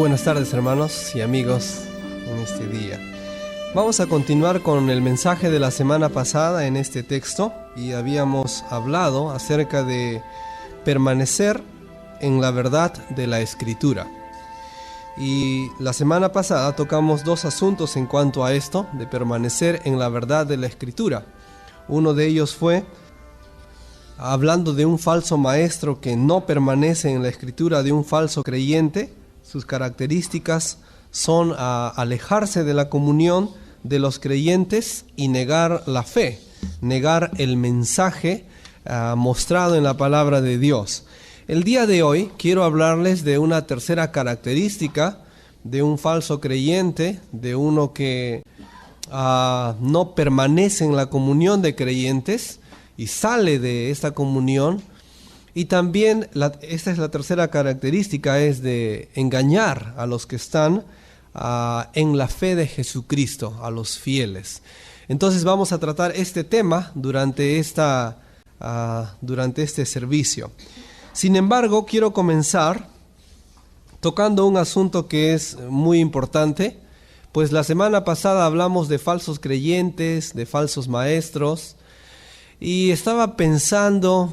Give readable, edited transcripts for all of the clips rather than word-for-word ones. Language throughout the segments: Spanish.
buenas tardes, hermanos y amigos, en este día. Vamos a continuar con el mensaje de la semana pasada en este texto y habíamos hablado acerca de permanecer en la verdad de la Escritura. Y la semana pasada tocamos dos asuntos en cuanto a esto, de permanecer en la verdad de la Escritura. Uno de ellos fue hablando de un falso maestro que no permanece en la Escritura, de un falso creyente. Sus características son alejarse de la comunión de los creyentes y negar la fe, negar el mensaje mostrado en la palabra de Dios. El día de hoy quiero hablarles de una tercera característica de un falso creyente, de uno que no permanece en la comunión de creyentes y sale de esta comunión. Y también esta es la tercera característica, es de engañar a los que están en la fe de Jesucristo, a los fieles. Entonces vamos a tratar este tema durante este servicio. Sin embargo, quiero comenzar tocando un asunto que es muy importante, pues la semana pasada hablamos de falsos creyentes, de falsos maestros, y estaba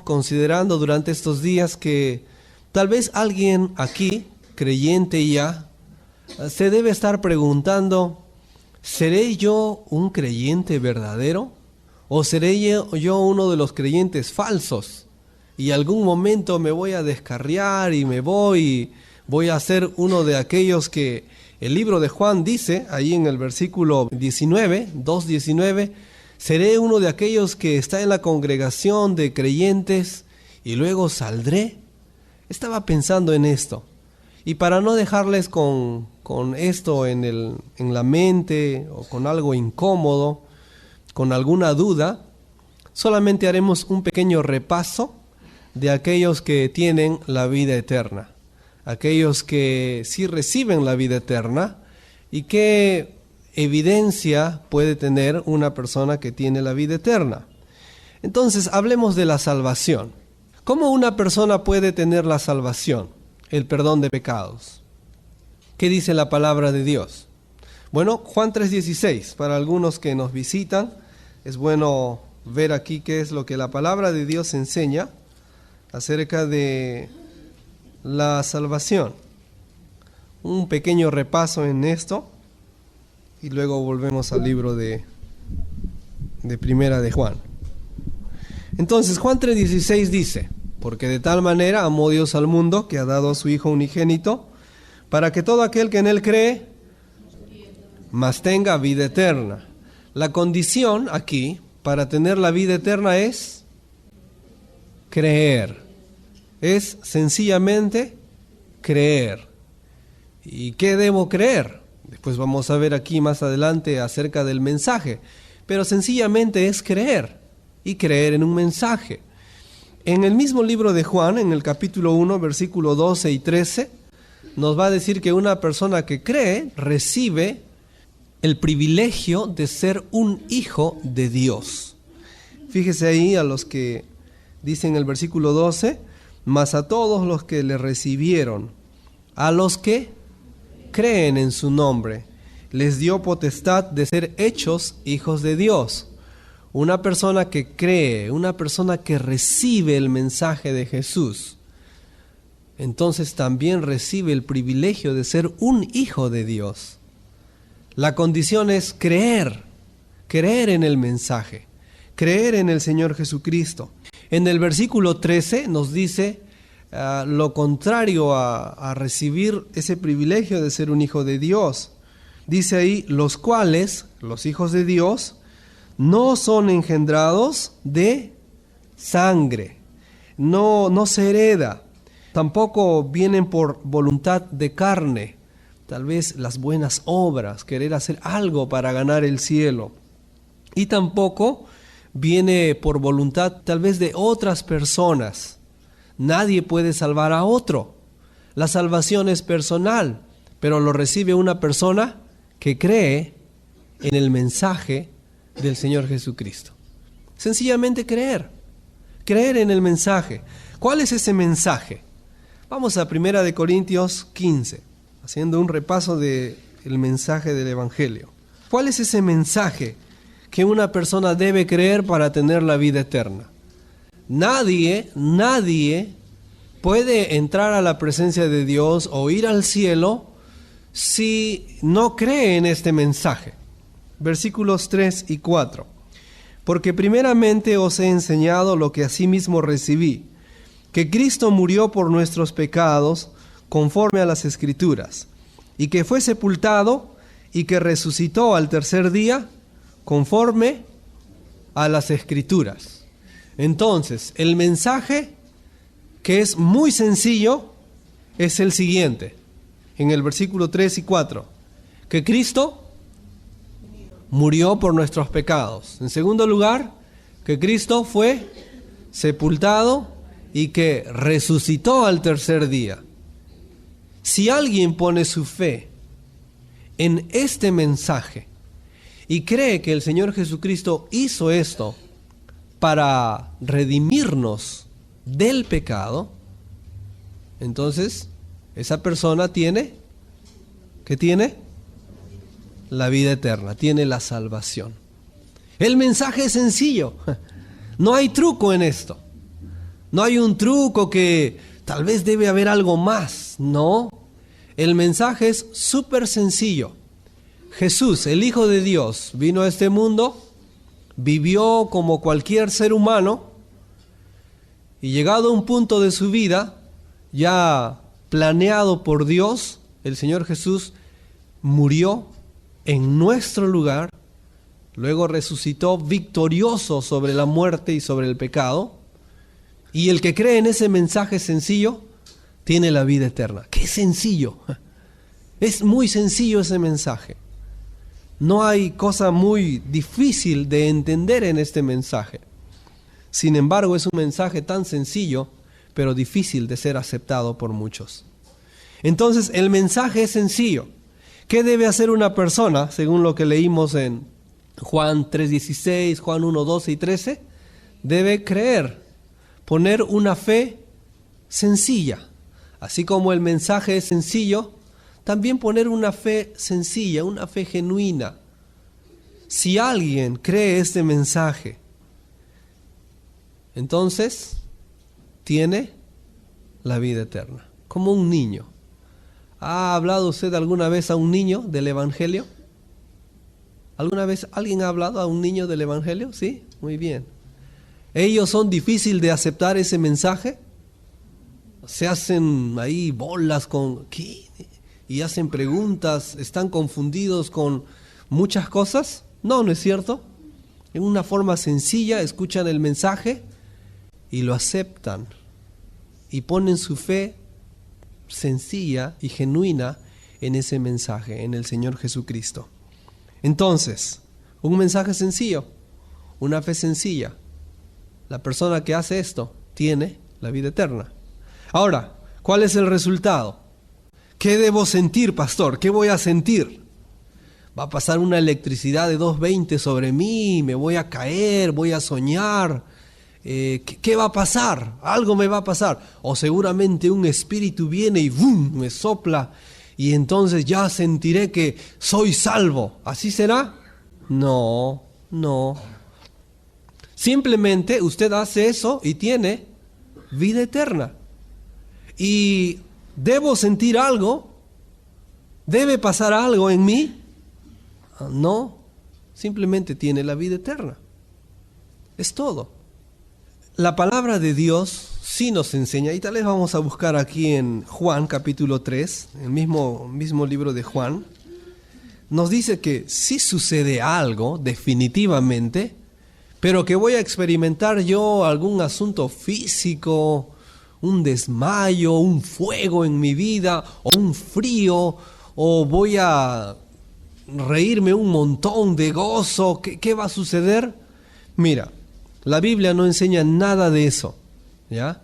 considerando durante estos días que tal vez alguien aquí, creyente ya, se debe estar preguntando: ¿seré yo un creyente verdadero? ¿O seré yo uno de los creyentes falsos? Y algún momento me voy a descarriar y voy a ser uno de aquellos que el libro de Juan dice, ahí en el versículo 2:19, seré uno de aquellos que está en la congregación de creyentes y luego saldré. Estaba pensando en esto. Y para no dejarles con esto en la mente o con algo incómodo, con alguna duda, solamente haremos un pequeño repaso de aquellos que tienen la vida eterna, aquellos que sí reciben la vida eterna y qué evidencia puede tener una persona que tiene la vida eterna. Entonces, hablemos de la salvación. ¿Cómo una persona puede tener la salvación, el perdón de pecados? ¿Qué dice la palabra de Dios? Bueno, Juan 3:16, para algunos que nos visitan, es bueno ver aquí qué es lo que la palabra de Dios enseña acerca de la salvación. Un pequeño repaso en esto y luego volvemos al libro de Primera de Juan. Entonces, Juan 3:16 dice: porque de tal manera amó Dios al mundo que ha dado a su Hijo unigénito, para que todo aquel que en él cree, mas tenga vida eterna. La condición aquí para tener la vida eterna es creer. Es sencillamente creer. ¿Y qué debo creer? Después vamos a ver aquí más adelante acerca del mensaje. Pero sencillamente es creer. Y creer en un mensaje. En el mismo libro de Juan, en el capítulo 1, versículo 12 y 13, nos va a decir que una persona que cree recibe el privilegio de ser un hijo de Dios. Fíjese ahí a los que dicen el versículo 12: mas a todos los que le recibieron, a los que creen en su nombre, les dio potestad de ser hechos hijos de Dios. Una persona que cree, una persona que recibe el mensaje de Jesús, entonces también recibe el privilegio de ser un hijo de Dios. La condición es creer en el mensaje, creer en el Señor Jesucristo. En el versículo 13 nos dice lo contrario a recibir ese privilegio de ser un hijo de Dios. Dice ahí: los cuales, los hijos de Dios, no son engendrados de sangre, no se hereda, tampoco vienen por voluntad de carne, tal vez las buenas obras, querer hacer algo para ganar el cielo, y tampoco viene por voluntad tal vez de otras personas. Nadie puede salvar a otro. La salvación es personal, pero lo recibe una persona que cree en el mensaje del Señor Jesucristo. Sencillamente creer en el mensaje. ¿Cuál es ese mensaje? Vamos a 1 Corintios 15. haciendo un repaso del mensaje del Evangelio. ¿Cuál es ese mensaje que una persona debe creer para tener la vida eterna? Nadie puede entrar a la presencia de Dios o ir al cielo si no cree en este mensaje. Versículos 3 y 4. Porque primeramente os he enseñado lo que asimismo recibí, que Cristo murió por nuestros pecados conforme a las Escrituras, y que fue sepultado y que resucitó al tercer día conforme a las Escrituras. Entonces, el mensaje, que es muy sencillo, es el siguiente, en el versículo 3 y 4, que Cristo murió por nuestros pecados. En segundo lugar, que Cristo fue sepultado y que resucitó al tercer día. Si alguien pone su fe en este mensaje y cree que el Señor Jesucristo hizo esto para redimirnos del pecado, entonces esa persona tiene, ¿qué tiene? La vida eterna, tiene la salvación. El mensaje es sencillo, no hay truco en esto. No hay un truco que tal vez debe haber algo más, no. El mensaje es súper sencillo. Jesús, el Hijo de Dios, vino a este mundo, vivió como cualquier ser humano y llegado a un punto de su vida, ya planeado por Dios, el Señor Jesús murió en nuestro lugar, luego resucitó victorioso sobre la muerte y sobre el pecado, y el que cree en ese mensaje sencillo tiene la vida eterna. ¡Qué sencillo! Es muy sencillo ese mensaje. No hay cosa muy difícil de entender en este mensaje. Sin embargo, es un mensaje tan sencillo, pero difícil de ser aceptado por muchos. Entonces, el mensaje es sencillo. ¿Qué debe hacer una persona, según lo que leímos en Juan 3:16, Juan 1:12 y 13? Debe creer, poner una fe sencilla. Así como el mensaje es sencillo, también poner una fe sencilla, una fe genuina. Si alguien cree este mensaje, entonces tiene la vida eterna, como un niño. ¿Ha hablado usted alguna vez a un niño del Evangelio? ¿Alguna vez alguien ha hablado a un niño del Evangelio? Sí, muy bien. ¿Ellos son difíciles de aceptar ese mensaje? Se hacen ahí bolas con ¿qué? Y hacen preguntas, están confundidos con muchas cosas. No, ¿no es cierto? En una forma sencilla escuchan el mensaje y lo aceptan y ponen su fe sencilla y genuina en ese mensaje, en el Señor Jesucristo. Entonces, un mensaje sencillo, una fe sencilla. La persona que hace esto tiene la vida eterna. Ahora, ¿cuál es el resultado? ¿Qué debo sentir, pastor? ¿Qué voy a sentir? ¿Va a pasar una electricidad de 220 sobre mí? ¿Me voy a caer? ¿Voy a soñar? ¿Qué va a pasar? Algo me va a pasar. O seguramente un espíritu viene y ¡bum!, me sopla y entonces ya sentiré que soy salvo. ¿Así será? No. Simplemente usted hace eso y tiene vida eterna. ¿Y debo sentir algo? ¿Debe pasar algo en mí? No, simplemente tiene la vida eterna. Es todo. La palabra de Dios sí nos enseña, y tal vez vamos a buscar aquí en Juan capítulo 3, el mismo libro de Juan, nos dice que sí sucede algo definitivamente, pero que voy a experimentar yo algún asunto físico, un desmayo, un fuego en mi vida, o un frío, o voy a reírme un montón de gozo. ¿Qué va a suceder? Mira, la Biblia no enseña nada de eso, ¿ya?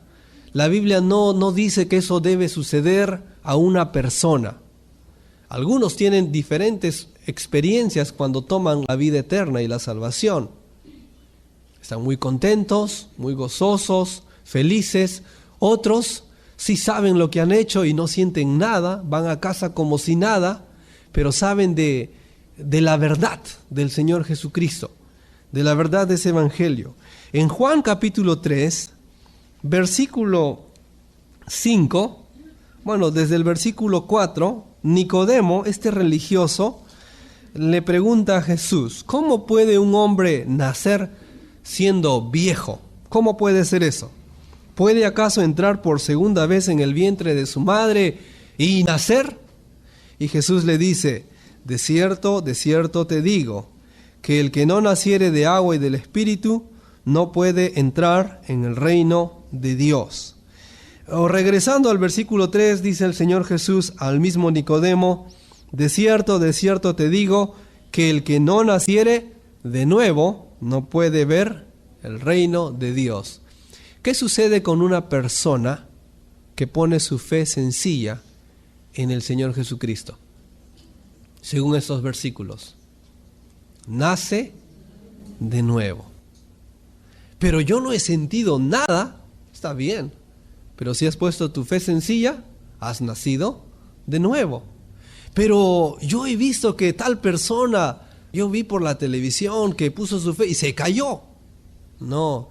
La Biblia no dice que eso debe suceder a una persona. Algunos tienen diferentes experiencias cuando toman la vida eterna y la salvación. Están muy contentos, muy gozosos, felices. Otros Sí saben lo que han hecho y no sienten nada, van a casa como si nada, pero saben de la verdad del Señor Jesucristo, de la verdad de ese evangelio. En Juan capítulo 3, versículo 5, bueno, desde el versículo 4, Nicodemo, este religioso, le pregunta a Jesús, ¿cómo puede un hombre nacer siendo viejo? ¿Cómo puede ser eso? ¿Puede acaso entrar por segunda vez en el vientre de su madre y nacer? Y Jesús le dice, de cierto te digo, que el que no naciere de agua y del Espíritu no puede entrar en el reino de Dios. O regresando al versículo 3, dice el Señor Jesús al mismo Nicodemo, de cierto te digo, que el que no naciere de nuevo no puede ver el reino de Dios. ¿Qué sucede con una persona que pone su fe sencilla en el Señor Jesucristo? Según estos versículos, nace de nuevo. Pero yo no he sentido nada, está bien, pero si has puesto tu fe sencilla, has nacido de nuevo. Pero yo he visto que tal persona, yo vi por la televisión que puso su fe y se cayó. No,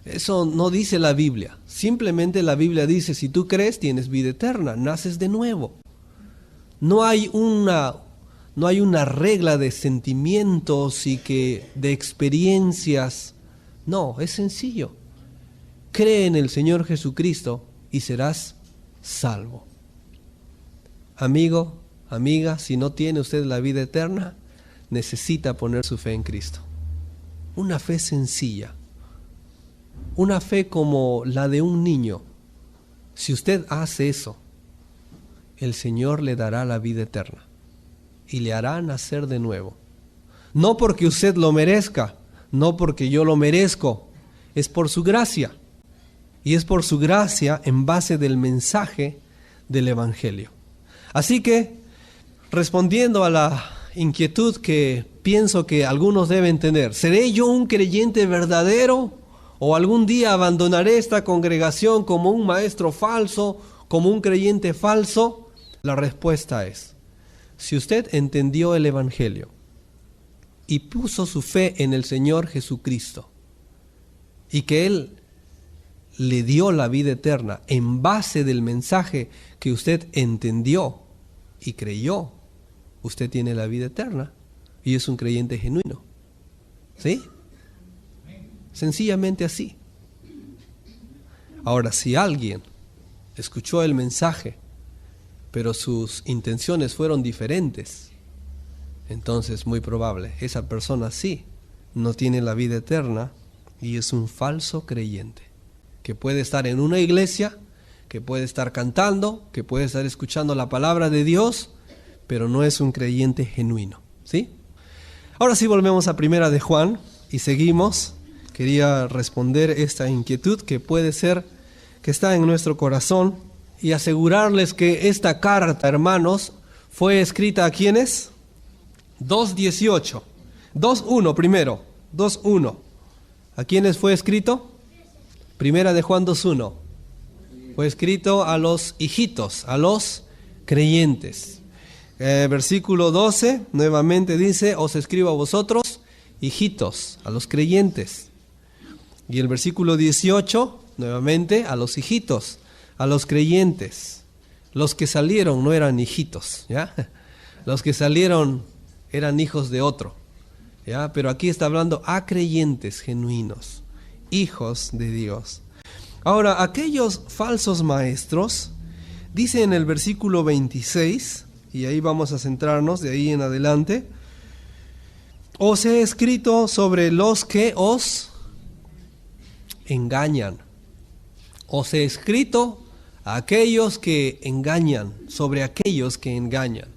eso no dice la Biblia. Simplemente la Biblia dice, si tú crees, tienes vida eterna, naces de nuevo. No hay una regla de sentimientos y de experiencias. No, es sencillo. Cree en el Señor Jesucristo y serás salvo. Amigo, amiga, si no tiene usted la vida eterna, necesita poner su fe en Cristo. Una fe sencilla. Una fe como la de un niño. Si usted hace eso, el Señor le dará la vida eterna y le hará nacer de nuevo. No porque usted lo merezca, no porque yo lo merezco, es por su gracia. Y es por su gracia en base del mensaje del Evangelio. Así que, respondiendo a la inquietud que pienso que algunos deben tener, ¿seré yo un creyente verdadero? ¿O algún día abandonaré esta congregación como un maestro falso, como un creyente falso? La respuesta es, si usted entendió el Evangelio y puso su fe en el Señor Jesucristo y que Él le dio la vida eterna en base del mensaje que usted entendió y creyó, usted tiene la vida eterna y es un creyente genuino. ¿Sí? Sencillamente así. Ahora, si alguien escuchó el mensaje, pero sus intenciones fueron diferentes, entonces muy probable, esa persona sí no tiene la vida eterna y es un falso creyente, que puede estar en una iglesia, que puede estar cantando, que puede estar escuchando la palabra de Dios, pero no es un creyente genuino. ¿Sí? Ahora sí volvemos a Primera de Juan y seguimos. Quería responder esta inquietud que puede ser que está en nuestro corazón y asegurarles que esta carta, hermanos, fue escrita ¿a quiénes? 2:18. 2:1 primero. 2:1. ¿A quiénes fue escrito? Primera de Juan 2:1. Fue escrito a los hijitos, a los creyentes. Versículo 12, nuevamente dice, os escribo a vosotros, hijitos, a los creyentes. Y el versículo 18, nuevamente, a los hijitos, a los creyentes. Los que salieron no eran hijitos, ¿ya? Los que salieron eran hijos de otro, ¿ya? Pero aquí está hablando a creyentes genuinos, hijos de Dios. Ahora, aquellos falsos maestros, dice en el versículo 26, y ahí vamos a centrarnos de ahí en adelante, os he escrito sobre los que os engañan. Os he escrito a aquellos que engañan, sobre aquellos que engañan.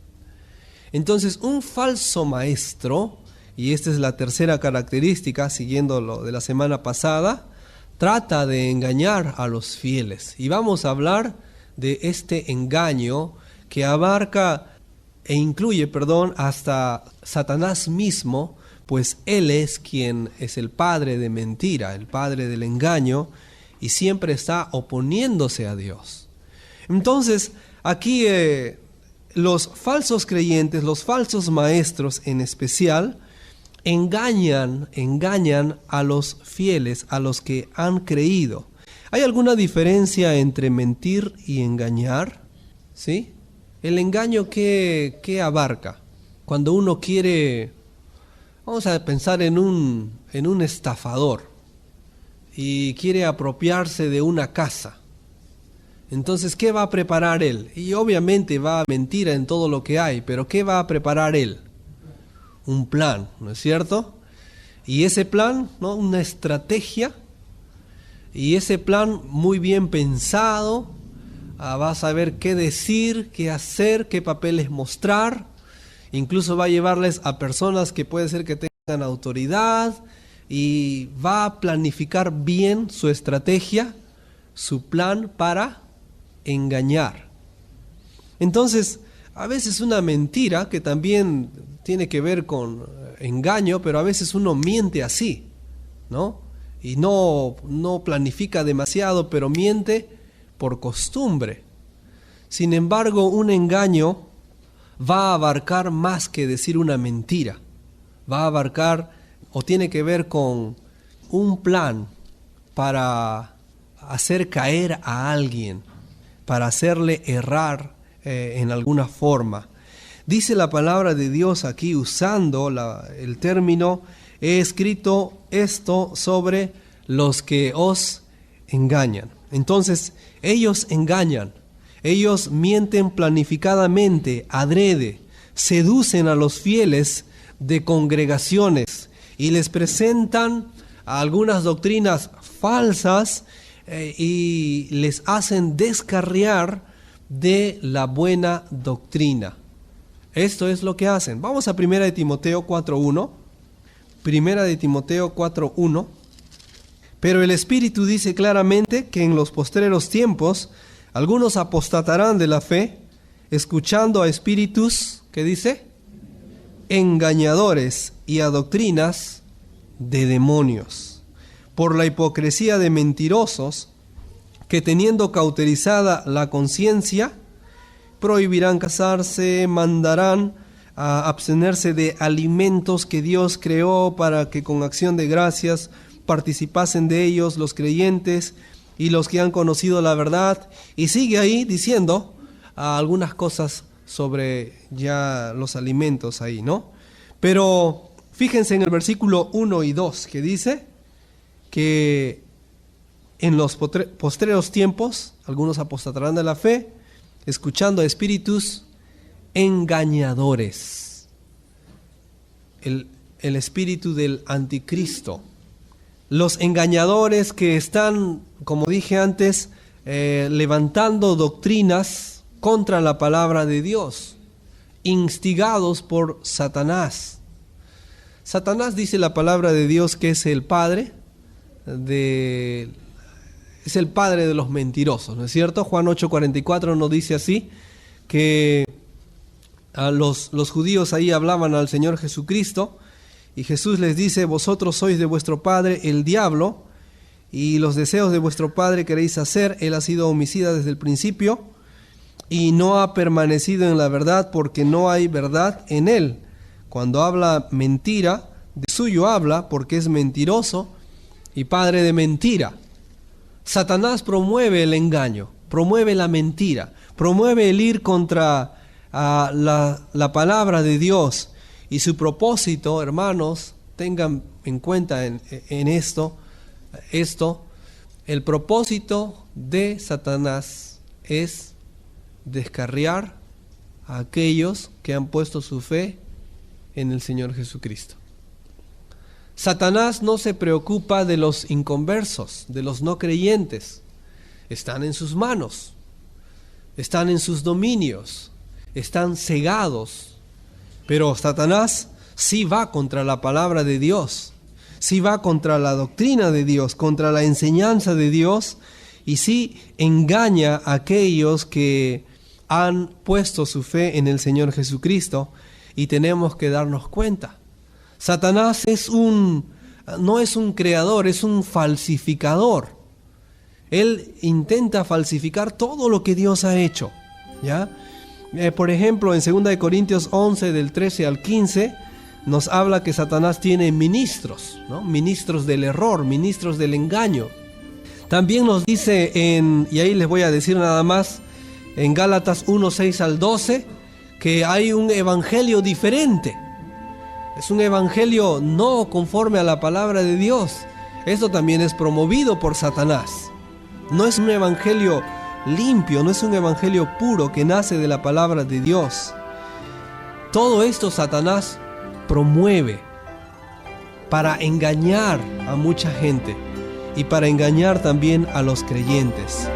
Entonces, un falso maestro, y esta es la tercera característica, siguiendo lo de la semana pasada, trata de engañar a los fieles. Y vamos a hablar de este engaño que abarca e incluye, hasta Satanás mismo, pues él es quien es el padre de mentira, el padre del engaño, y siempre está oponiéndose a Dios. Entonces, aquí los falsos creyentes, los falsos maestros en especial, engañan a los fieles, a los que han creído. ¿Hay alguna diferencia entre mentir y engañar? ¿Sí? El engaño, ¿qué abarca? Cuando uno quiere, vamos a pensar en un estafador y quiere apropiarse de una casa. Entonces, ¿qué va a preparar él? Y obviamente va a mentir en todo lo que hay, pero ¿qué va a preparar él? Un plan, ¿no es cierto? Y ese plan, ¿no? Una estrategia, y ese plan muy bien pensado, va a saber qué decir, qué hacer, qué papeles mostrar, incluso va a llevarles a personas que puede ser que tengan autoridad, y va a planificar bien su estrategia, su plan para engañar. Entonces, a veces una mentira, que también tiene que ver con engaño, pero a veces uno miente así, ¿no? Y no planifica demasiado, pero miente por costumbre. Sin embargo, un engaño va a abarcar más que decir una mentira. Va a abarcar o tiene que ver con un plan para hacer caer a alguien, para hacerle errar en alguna forma. Dice la palabra de Dios aquí, usando el término, he escrito esto sobre los que os engañan. Entonces, ellos engañan, ellos mienten planificadamente, adrede, seducen a los fieles de congregaciones y les presentan algunas doctrinas falsas y les hacen descarriar de la buena doctrina. Esto es lo que hacen. Vamos a 1 de Timoteo 4.1. 1 de Timoteo 4.1. Pero el Espíritu dice claramente que en los postreros tiempos algunos apostatarán de la fe, escuchando a espíritus, ¿qué dice? Engañadores, y a doctrinas de demonios, por la hipocresía de mentirosos, que teniendo cauterizada la conciencia, prohibirán casarse, mandarán a abstenerse de alimentos que Dios creó para que con acción de gracias participasen de ellos los creyentes y los que han conocido la verdad. Y sigue ahí diciendo algunas cosas sobre ya los alimentos ahí, ¿no? Pero fíjense en el versículo 1 y 2 que dice que en los postreros tiempos algunos apostatarán de la fe, escuchando a espíritus engañadores. El espíritu del anticristo. Los engañadores que están, como dije antes, levantando doctrinas contra la palabra de Dios, instigados por Satanás. Satanás, dice la palabra de Dios, que es el padre de los mentirosos, ¿no es cierto? Juan 8:44 nos dice así, que a los judíos ahí hablaban al Señor Jesucristo, y Jesús les dice: vosotros sois de vuestro padre el diablo, y los deseos de vuestro padre queréis hacer. Él ha sido homicida desde el principio, y no ha permanecido en la verdad, porque no hay verdad en él. Cuando habla mentira, de suyo habla, porque es mentiroso y padre de mentira. Satanás promueve el engaño, promueve la mentira, promueve el ir contra la palabra de Dios. Y su propósito, hermanos, tengan en cuenta en esto, el propósito de Satanás es descarriar a aquellos que han puesto su fe en el Señor Jesucristo. Satanás no se preocupa de los inconversos, de los no creyentes. Están en sus manos, están en sus dominios, están cegados. Pero Satanás sí va contra la palabra de Dios, sí va contra la doctrina de Dios, contra la enseñanza de Dios, y sí engaña a aquellos que han puesto su fe en el Señor Jesucristo, y tenemos que darnos cuenta. Satanás no es un creador, es un falsificador. Él intenta falsificar todo lo que Dios ha hecho, ¿ya? Por ejemplo, en 2 Corintios 11, del 13 al 15, nos habla que Satanás tiene ministros, ¿no? Ministros del error, ministros del engaño. También nos dice, y ahí les voy a decir nada más, en Gálatas 1, 6 al 12, que hay un evangelio diferente. Es un evangelio no conforme a la palabra de Dios. Esto también es promovido por Satanás. No es un evangelio limpio, no es un evangelio puro que nace de la palabra de Dios. Todo esto Satanás promueve para engañar a mucha gente y para engañar también a los creyentes.